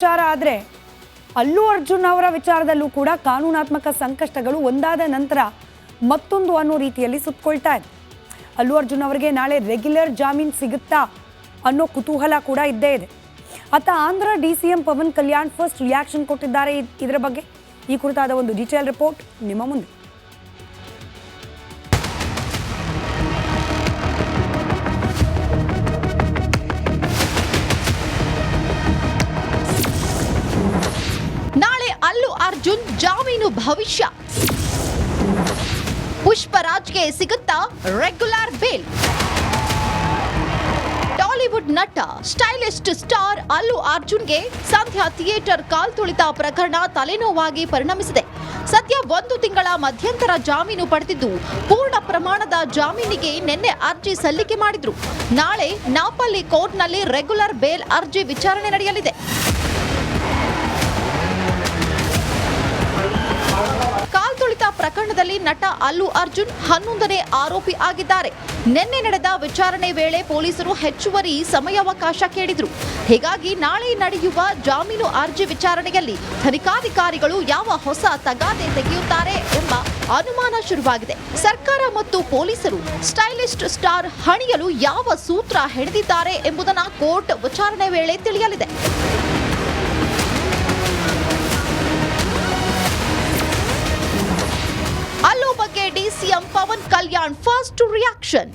ವಿಚಾರ ಆದರೆ ಅಲ್ಲು ಅರ್ಜುನ್ ಅವರ ವಿಚಾರದಲ್ಲೂ ಕೂಡ ಕಾನೂನಾತ್ಮಕ ಸಂಕಷ್ಟಗಳು ಒಂದಾದ ನಂತರ ಮತ್ತೊಂದು ಅನ್ನೋ ರೀತಿಯಲ್ಲಿ ಸುತ್ತಕೊಳ್ತಾ ಇದೆ. ಅಲ್ಲು ಅರ್ಜುನ್ ಅವರಿಗೆ ನಾಳೆ ರೆಗ್ಯುಲರ್ ಜಾಮೀನು ಸಿಗುತ್ತಾ ಅನ್ನೋ ಕುತೂಹಲ ಕೂಡ ಇದ್ದೇ ಇದೆ. ಅತ್ತ Andhra DCM Pawan Kalyan first reaction ಕೊಟ್ಟಿದ್ದಾರೆ ಇದರ ಬಗ್ಗೆ. ಈ ಕುರಿತಾದ ಒಂದು ಡೀಟೇಲ್ ರಿಪೋರ್ಟ್ ನಿಮ್ಮ ಮುಂದೆ. ನಾಳೆ ಅಲ್ಲು ಅರ್ಜುನ್ ಜಾಮೀನು ಭವಿಷ್ಯ. ಪುಷ್ಪರಾಜ್ಗೆ ಸಿಗುತ್ತಾ ರೆಗ್ಯುಲರ್ ಬೇಲ್? ಟಾಲಿವುಡ್ ನಟ ಸ್ಟೈಲಿಸ್ಟ್ ಸ್ಟಾರ್ ಅಲ್ಲು ಅರ್ಜುನ್ಗೆ ಸಂಧ್ಯಾ ಥಿಯೇಟರ್ ಕಾಲ್ತುಳಿತ ಪ್ರಕರಣ ತಲೆನೋವಾಗಿ ಪರಿಣಮಿಸಿದೆ. ಸದ್ಯ 1 ತಿಂಗಳ ಮಧ್ಯಂತರ ಜಾಮೀನು ಪಡೆದಿದ್ದು ಪೂರ್ಣ ಪ್ರಮಾಣದ ಜಾಮೀನಿಗೆ ನಿನ್ನೆ ಅರ್ಜಿ ಸಲ್ಲಿಕೆ ಮಾಡಿದ್ರು. ನಾಳೆ ನಾಪಲ್ಲಿ ಕೋರ್ಟ್ನಲ್ಲಿ ರೆಗ್ಯುಲರ್ ಬೇಲ್ ಅರ್ಜಿ ವಿಚಾರಣೆ ನಡೆಯಲಿದೆ. ಕಾಲ್ತುಳಿತ ಪ್ರಕರಣದಲ್ಲಿ ನಟ ಅಲ್ಲು ಅರ್ಜುನ್ 11ನೇ ಆರೋಪಿ ಆಗಿದ್ದಾರೆ. ನಿನ್ನೆ ನಡೆದ ವಿಚಾರಣೆ ವೇಳೆ ಪೊಲೀಸರು ಹೆಚ್ಚುವರಿ ಸಮಯಾವಕಾಶ ಕೇಳಿದ್ರು. ಹೀಗಾಗಿ ನಾಳೆ ನಡೆಯುವ ಜಾಮೀನು ಅರ್ಜಿ ವಿಚಾರಣೆಯಲ್ಲಿ ತನಿಖಾಧಿಕಾರಿಗಳು ಯಾವ ಹೊಸ ತಗಾದೆ ತೆಗೆಯುತ್ತಾರೆ ಎಂಬ ಅನುಮಾನ ಶುರುವಾಗಿದೆ. ಸರ್ಕಾರ ಮತ್ತು ಪೊಲೀಸರು ಸ್ಟೈಲಿಸ್ಟ್ ಸ್ಟಾರ್ ಹಣಿಯಲು ಯಾವ ಸೂತ್ರ ಹೆಣೆದಿದ್ದಾರೆ ಎಂಬುದನ್ನು ಕೋರ್ಟ್ ವಿಚಾರಣೆ ವೇಳೆ ತಿಳಿಯಲಿದೆ. ಅಲ್ಲು ಬಗ್ಗೆ DCM Pawan Kalyan first reaction.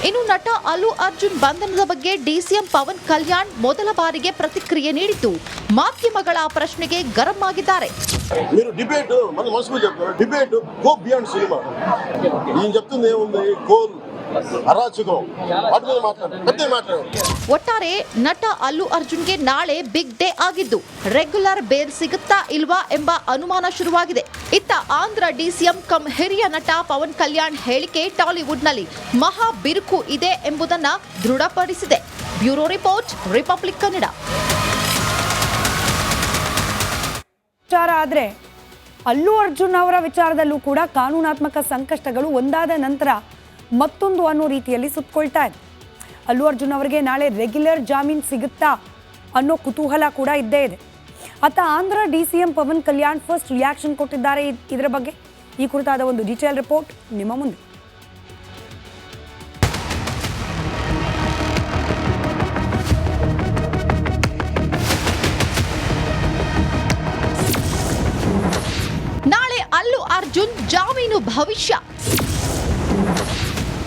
ಇನ್ನು ನಟ ಅಲ್ಲು ಅರ್ಜುನ್ ಬಂಧನದ ಬಗ್ಗೆ ಡಿಸಿಎಂ ಪವನ್ ಕಲ್ಯಾಣ್ ಮೊದಲ ಬಾರಿಗೆ ಪ್ರತಿಕ್ರಿಯೆ ನೀಡಿದ್ದು ಮಾಧ್ಯಮಗಳ ప్రశ్నಗೆ ಗರಂ ಆಗಿದ್ದಾರೆ. మీరు డిబేట్ మన మనసులో చెప్తారు. Debate go beyond cinema. నేను చెప్తుంది ఏముంది, కోల్ ಅರಾಜಕಂ ಅದ್ರ ಮಾತಾಡ. ಒಟ್ಟಾರೆ ನಟ ಅಲ್ಲು ಅರ್ಜುನ್ಗೆ ನಾಳೆ ಬಿಗ್ ಡೇ ಆಗಿದ್ದು ರೆಗ್ಯುಲರ್ ಬೇಲ್ ಸಿಗುತ್ತಾ ಇಲ್ವಾ ಎಂಬ ಅನುಮಾನ ಶುರುವಾಗಿದೆ. ಇತ್ತ ಆಂಧ್ರ ಡಿಸಿಎಂ ಕಮ್ ಹಿರಿಯ ನಟ ಪವನ್ ಕಲ್ಯಾಣ್ ಹೇಳಿಕೆ ಟಾಲಿವುಡ್ನಲ್ಲಿ ಮಹಾ ಬಿರುಕು ಇದೆ ಎಂಬುದನ್ನು ದೃಢಪಡಿಸಿದೆ. Bureau report, Republic Kannada. ವಿಚಾರ ಆದರೆ ಅಲ್ಲು ಅರ್ಜುನ್ ಅವರ ವಿಚಾರದಲ್ಲೂ ಕೂಡ ಕಾನೂನಾತ್ಮಕ ಸಂಕಷ್ಟಗಳು ಒಂದಾದ ನಂತರ ಮತ್ತೊಂದು ಅನ್ನೋ ರೀತಿಯಲ್ಲಿ ಸುತ್ತಕೊಳ್ತಾ ಇದೆ. ಅಲ್ಲು ಅರ್ಜುನ್ ಅವರಿಗೆ ನಾಳೆ ರೆಗ್ಯುಲರ್ ಜಾಮೀನು ಸಿಗುತ್ತಾ ಅನ್ನೋ ಕುತೂಹಲ ಕೂಡ ಇದ್ದೇ ಇದೆ. ಅತ್ತ Andhra DCM Pawan Kalyan first reaction ಕೊಟ್ಟಿದ್ದಾರೆ ಇದರ ಬಗ್ಗೆ. ಈ ಕುರಿತಾದ ಒಂದು ಡೀಟೇಲ್ ರಿಪೋರ್ಟ್ ನಿಮ್ಮ ಮುಂದೆ. ನಾಳೆ ಅಲ್ಲು ಅರ್ಜುನ್ ಜಾಮೀನು ಭವಿಷ್ಯ.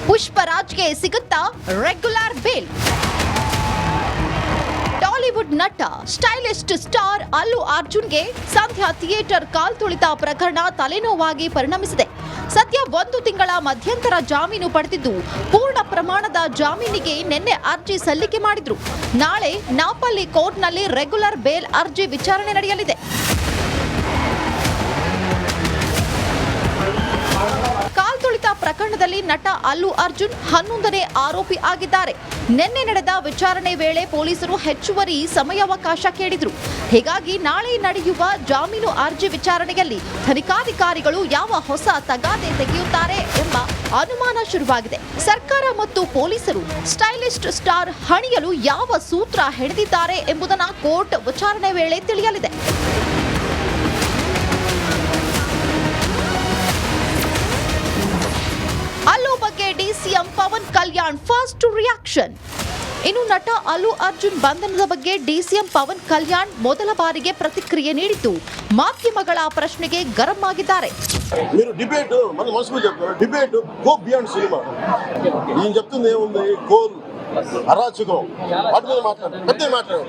ಪುಷ್ಪರಾಜ್ಗೆ ಸಿಗುತ್ತಾ ರೆಗ್ಯುಲರ್ ಬೇಲ್? ಟಾಲಿವುಡ್ ನಟ ಸ್ಟೈಲಿಸ್ಟ್ ಸ್ಟಾರ್ ಅಲ್ಲು ಅರ್ಜುನ್ಗೆ ಸಂಧ್ಯಾ ಥಿಯೇಟರ್ ಕಾಲ್ತುಳಿತ ಪ್ರಕರಣ ತಲೆನೋವಾಗಿ ಪರಿಣಮಿಸಿದೆ. ಸದ್ಯ 1 ತಿಂಗಳ ಮಧ್ಯಂತರ ಜಾಮೀನು ಪಡೆದಿದ್ದು ಪೂರ್ಣ ಪ್ರಮಾಣದ ಜಾಮೀನಿಗೆ ನಿನ್ನೆ ಅರ್ಜಿ ಸಲ್ಲಿಕೆ ಮಾಡಿದ್ರು. ನಾಳೆ ನಾಪಲ್ಲಿ ಕೋರ್ಟ್ನಲ್ಲಿ ರೆಗ್ಯುಲರ್ ಬೇಲ್ ಅರ್ಜಿ ವಿಚಾರಣೆ ನಡೆಯಲಿದೆ. ಕಾಲ್ತುಳಿತ ಪ್ರಕರಣದಲ್ಲಿ ನಟ ಅಲ್ಲು ಅರ್ಜುನ್ 11ನೇ ಆರೋಪಿ ಆಗಿದ್ದಾರೆ. ನಿನ್ನೆ ನಡೆದ ವಿಚಾರಣೆ ವೇಳೆ ಪೊಲೀಸರು ಹೆಚ್ಚುವರಿ ಸಮಯಾವಕಾಶ ಕೇಳಿದ್ರು. ಹೀಗಾಗಿ ನಾಳೆ ನಡೆಯುವ ಜಾಮೀನು ಅರ್ಜಿ ವಿಚಾರಣೆಯಲ್ಲಿ ತನಿಖಾಧಿಕಾರಿಗಳು ಯಾವ ಹೊಸ ತಗಾದೆ ತೆಗೆಯುತ್ತಾರೆ ಎಂಬ ಅನುಮಾನ ಶುರುವಾಗಿದೆ. ಸರ್ಕಾರ ಮತ್ತು ಪೊಲೀಸರು ಸ್ಟೈಲಿಸ್ಟ್ ಸ್ಟಾರ್ ಹಣಿಯಲು ಯಾವ ಸೂತ್ರ ಹೆಣೆದಿದ್ದಾರೆ ಎಂಬುದನ್ನು ಕೋರ್ಟ್ ವಿಚಾರಣೆ ವೇಳೆ ತಿಳಿಯಲಿದೆ. ಅಲ್ಲು ಬಗ್ಗೆ DCM Pawan Kalyan first reaction. ಇನ್ನು ನಟ ಅಲ್ಲು ಅರ್ಜುನ್ ಬಂಧನದ ಬಗ್ಗೆ ಡಿಸಿಎಂ ಪವನ್ ಕಲ್ಯಾಣ್ ಮೊದಲ ಬಾರಿಗೆ ಪ್ರತಿಕ್ರಿಯೆ ನೀಡಿದ್ದು ಮಾಧ್ಯಮಗಳ ಪ್ರಶ್ನೆಗೆ ಗರಂ ಆಗಿದ್ದಾರೆ. మీరు డిబేట్ మన మనసులో చెప్తారు. Debate go beyond cinema. నేను చెప్తుంది ఏముంది, కోల్ ಅರಾಜಕಂ ಅದ್ರ ಮಾತಾಡ.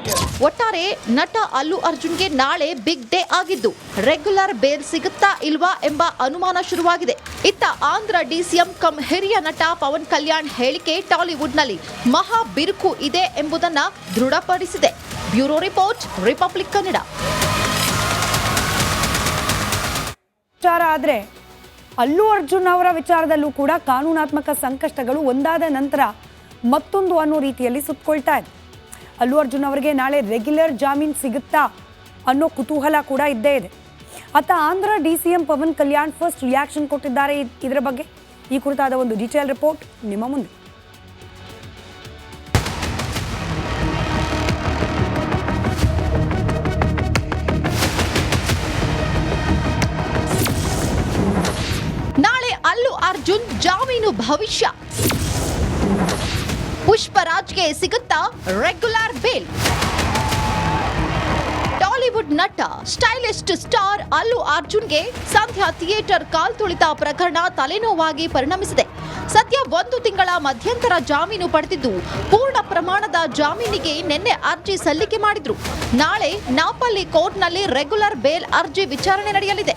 ಒಟ್ಟಾರೆ ನಟ ಅಲ್ಲು ಅರ್ಜುನ್ಗೆ ನಾಳೆ ಬಿಗ್ ಡೇ ಆಗಿದ್ದು ರೆಗ್ಯುಲರ್ ಬೇಲ್ ಸಿಗುತ್ತಾ ಇಲ್ವಾ ಎಂಬ ಅನುಮಾನ ಶುರುವಾಗಿದೆ. ಇತ್ತ ಆಂಧ್ರ ಡಿಸಿಎಂ ಕಮ್ ಹಿರಿಯ ನಟ ಪವನ್ ಕಲ್ಯಾಣ್ ಹೇಳಿಕೆ ಟಾಲಿವುಡ್ನಲ್ಲಿ ಮಹಾ ಬಿರುಕು ಇದೆ ಎಂಬುದನ್ನು ದೃಢಪಡಿಸಿದೆ. Bureau report, Republic Kannada. ವಿಚಾರ ಆದರೆ ಅಲ್ಲು ಅರ್ಜುನ್ ಅವರ ವಿಚಾರದಲ್ಲೂ ಕೂಡ ಕಾನೂನಾತ್ಮಕ ಸಂಕಷ್ಟಗಳು ಒಂದಾದ ನಂತರ ಮತ್ತೊಂದು ಅನ್ನೋ ರೀತಿಯಲ್ಲಿ ಸುತ್ತಕೊಳ್ತಾ ಇದೆ. ಅಲ್ಲು ಅರ್ಜುನ್ ಅವರಿಗೆ ನಾಳೆ ರೆಗ್ಯುಲರ್ ಜಾಮೀನು ಸಿಗುತ್ತಾ ಅನ್ನೋ ಕುತೂಹಲ ಕೂಡ ಇದ್ದೇ ಇದೆ. ಅತ್ತ Andhra DCM Pawan Kalyan first reaction ಕೊಟ್ಟಿದ್ದಾರೆ ಇದರ ಬಗ್ಗೆ. ಈ ಕುರಿತಾದ ಒಂದು ಡೀಟೇಲ್ ರಿಪೋರ್ಟ್ ನಿಮ್ಮ ಮುಂದೆ. ಭವಿಷ್ಯ. ಪುಷ್ಪರಾಜ್ಗೆ ಸಿಗುತ್ತಾ ರೆಗ್ಯುಲರ್ ಬೇಲ್? ಟಾಲಿವುಡ್ ನಟ ಸ್ಟೈಲಿಸ್ಟ್ ಸ್ಟಾರ್ ಅಲ್ಲು ಅರ್ಜುನ್ಗೆ ಸಂಧ್ಯಾ ಥಿಯೇಟರ್ ಕಾಲ್ತುಳಿತ ಪ್ರಕರಣ ತಲೆನೋವಾಗಿ ಪರಿಣಮಿಸಿದೆ. ಸದ್ಯ 1 ತಿಂಗಳ ಮಧ್ಯಂತರ ಜಾಮೀನು ಪಡೆದಿದ್ದು ಪೂರ್ಣ ಪ್ರಮಾಣದ ಜಾಮೀನಿಗೆ ನಿನ್ನೆ ಅರ್ಜಿ ಸಲ್ಲಿಕೆ ಮಾಡಿದ್ರು. ನಾಳೆ ನಾಪಲ್ಲಿ ಕೋರ್ಟ್ನಲ್ಲಿ ರೆಗ್ಯುಲರ್ ಬೇಲ್ ಅರ್ಜಿ ವಿಚಾರಣೆ ನಡೆಯಲಿದೆ.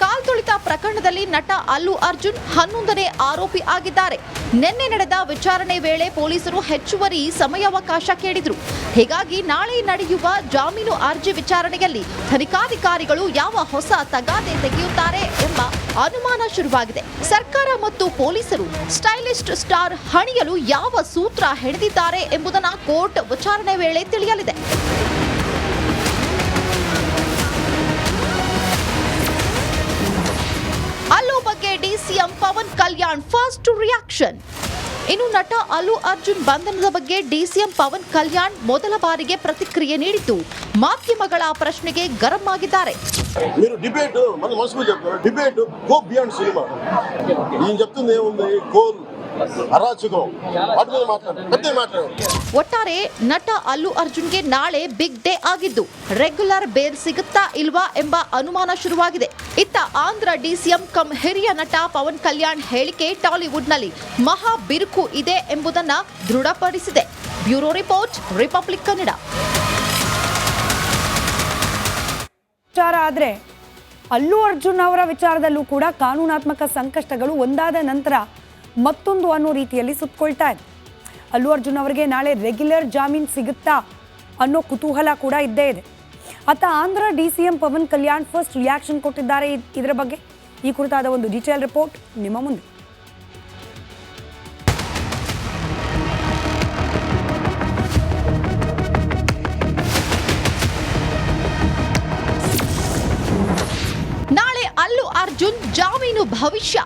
ಕಾಲ್ತುಳಿತ ಪ್ರಕರಣದಲ್ಲಿ ನಟ ಅಲ್ಲು ಅರ್ಜುನ್ 11ನೇ ಆರೋಪಿ ಆಗಿದ್ದಾರೆ. ನಿನ್ನೆ ನಡೆದ ವಿಚಾರಣೆ ವೇಳೆ ಪೊಲೀಸರು ಹೆಚ್ಚುವರಿ ಸಮಯಾವಕಾಶ ಕೇಳಿದ್ರು. ಹೀಗಾಗಿ ನಾಳೆ ನಡೆಯುವ ಜಾಮೀನು ಅರ್ಜಿ ವಿಚಾರಣೆಯಲ್ಲಿ ತನಿಖಾಧಿಕಾರಿಗಳು ಯಾವ ಹೊಸ ತಗಾದೆ ತೆಗೆಯುತ್ತಾರೆ ಎಂಬ ಅನುಮಾನ ಶುರುವಾಗಿದೆ. ಸರ್ಕಾರ ಮತ್ತು ಪೊಲೀಸರು ಸ್ಟೈಲಿಸ್ಟ್ ಸ್ಟಾರ್ ಹಣಿಯಲು ಯಾವ ಸೂತ್ರ ಹೆಣೆದಿದ್ದಾರೆ ಎಂಬುದನ್ನು ಕೋರ್ಟ್ ವಿಚಾರಣೆ ವೇಳೆ ತಿಳಿಯಲಿದೆ. ಅಲ್ಲು ಬಗ್ಗೆ DCM Pawan Kalyan first reaction. ಇನ್ನು ನಟ ಅಲ್ಲು ಅರ್ಜುನ್ ಬಂಧನದ ಬಗ್ಗೆ ಡಿಸಿಎಂ ಪವನ್ ಕಲ್ಯಾಣ್ ಮೊದಲ ಬಾರಿಗೆ ಪ್ರತಿಕ್ರಿಯೆ ನೀಡಿದ್ದು ಮಾಧ್ಯಮಗಳ ಪ್ರಶ್ನೆಗೆ ಗರಂ ಆಗಿದ್ದಾರೆ. మీరు డిబేట్ మన మనసుకు చెప్తారు డిబేట్ గో బియాండ్ సినిమా నేను చెప్తుంది ఏముంది కోల్ ಅರಾಚಕಂ ವಾಟ್ ಮೇಲೆ ಮಾತಾಡ. ಒಟ್ಟಾರೆ ನಟ ಅಲ್ಲು ಅರ್ಜುನ್ಗೆ ನಾಳೆ ಬಿಗ್ ಡೇ ಆಗಿದ್ದು ರೆಗ್ಯುಲರ್ ಬೇಲ್ ಸಿಗುತ್ತಾ ಇಲ್ವಾ ಎಂಬ ಅನುಮಾನ ಶುರುವಾಗಿದೆ. ಇತ್ತ ಆಂಧ್ರ ಡಿಸಿಎಂ ಕಮ್ ಹಿರಿಯ ನಟ ಪವನ್ ಕಲ್ಯಾಣ್ ಹೇಳಿಕೆ ಟಾಲಿವುಡ್ನಲ್ಲಿ ಮಹಾ ಬಿರುಕು ಇದೆ ಎಂಬುದನ್ನ ದೃಢಪಡಿಸಿದೆ. Bureau report, Republic Kannada. ಆದ್ರೆ ಅಲ್ಲು ಅರ್ಜುನ್ ಅವರ ವಿಚಾರದಲ್ಲೂ ಕೂಡ ಕಾನೂನಾತ್ಮಕ ಸಂಕಷ್ಟಗಳು ಒಂದಾದ ನಂತರ ಮತ್ತೊಂದು ಅನ್ನೋ ರೀತಿಯಲ್ಲಿ ಸುತ್ತಕೊಳ್ತಾ ಇದೆ. ಅಲ್ಲು ಅರ್ಜುನ್ ಅವರಿಗೆ ನಾಳೆ ರೆಗ್ಯುಲರ್ ಜಾಮೀನು ಸಿಗುತ್ತಾ ಅನ್ನೋ ಕುತೂಹಲ ಕೂಡ ಇದ್ದೇ ಇದೆ. ಅತ್ತ Andhra DCM Pawan Kalyan first reaction ಕೊಟ್ಟಿದ್ದಾರೆ. ಇದರ ಬಗ್ಗೆ ಈ ಕುರಿತಾದ ಒಂದು ಡೀಟೇಲ್ ರಿಪೋರ್ಟ್ ನಿಮ್ಮ ಮುಂದೆ. ನಾಳೆ ಅಲ್ಲು ಅರ್ಜುನ್ ಜಾಮೀನು ಭವಿಷ್ಯ.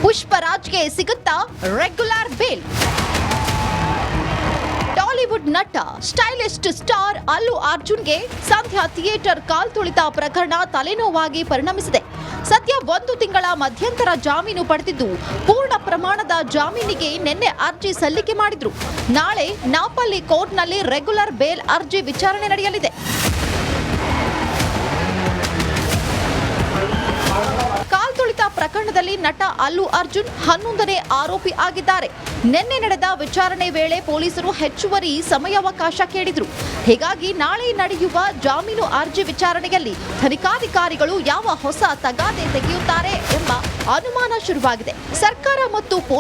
ಪುಷ್ಪರಾಜ್ಗೆ ಸಿಗುತ್ತಾ ರೆಗ್ಯುಲರ್ ಬೇಲ್? ಟಾಲಿವುಡ್ ನಟ ಸ್ಟೈಲಿಸ್ಟ್ ಸ್ಟಾರ್ ಅಲ್ಲು ಅರ್ಜುನ್ಗೆ ಸಂಧ್ಯಾ ಥಿಯೇಟರ್ ಕಾಲ್ತುಳಿತ ಪ್ರಕರಣ ತಲೆನೋವಾಗಿ ಪರಿಣಮಿಸಿದೆ. ಸದ್ಯ 1 ತಿಂಗಳ ಮಧ್ಯಂತರ ಜಾಮೀನು ಪಡೆದಿದ್ದು ಪೂರ್ಣ ಪ್ರಮಾಣದ ಜಾಮೀನಿಗೆ ನಿನ್ನೆ ಅರ್ಜಿ ಸಲ್ಲಿಕೆ ಮಾಡಿದ್ರು. ನಾಳೆ ನಾಪಲ್ಲಿ ಕೋರ್ಟ್ನಲ್ಲಿ ರೆಗ್ಯುಲರ್ ಬೇಲ್ ಅರ್ಜಿ ವಿಚಾರಣೆ ನಡೆಯಲಿದೆ. ಕಾಲ್ತುಳಿತ ಪ್ರಕರಣದಲ್ಲಿ ನಟ ಅಲ್ಲು ಅರ್ಜುನ್ 11ನೇ ಆರೋಪಿ ಆಗಿದ್ದಾರೆ. ನಿನ್ನೆ ನಡೆದ ವಿಚಾರಣೆ ವೇಳೆ ಪೊಲೀಸರು ಹೆಚ್ಚುವರಿ ಸಮಯಾವಕಾಶ ಕೇಳಿದ್ರು. ಹೀಗಾಗಿ ನಾಳೆ ನಡೆಯುವ ಜಾಮೀನು ಅರ್ಜಿ ವಿಚಾರಣೆಯಲ್ಲಿ ತನಿಖಾಧಿಕಾರಿಗಳು ಯಾವ ಹೊಸ ತಗಾದೆ ತೆಗೆಯುತ್ತಾರೆ ಎಂಬ ಅನುಮಾನ ಶುರುವಾಗಿದೆ. ಸರ್ಕಾರ ಮತ್ತು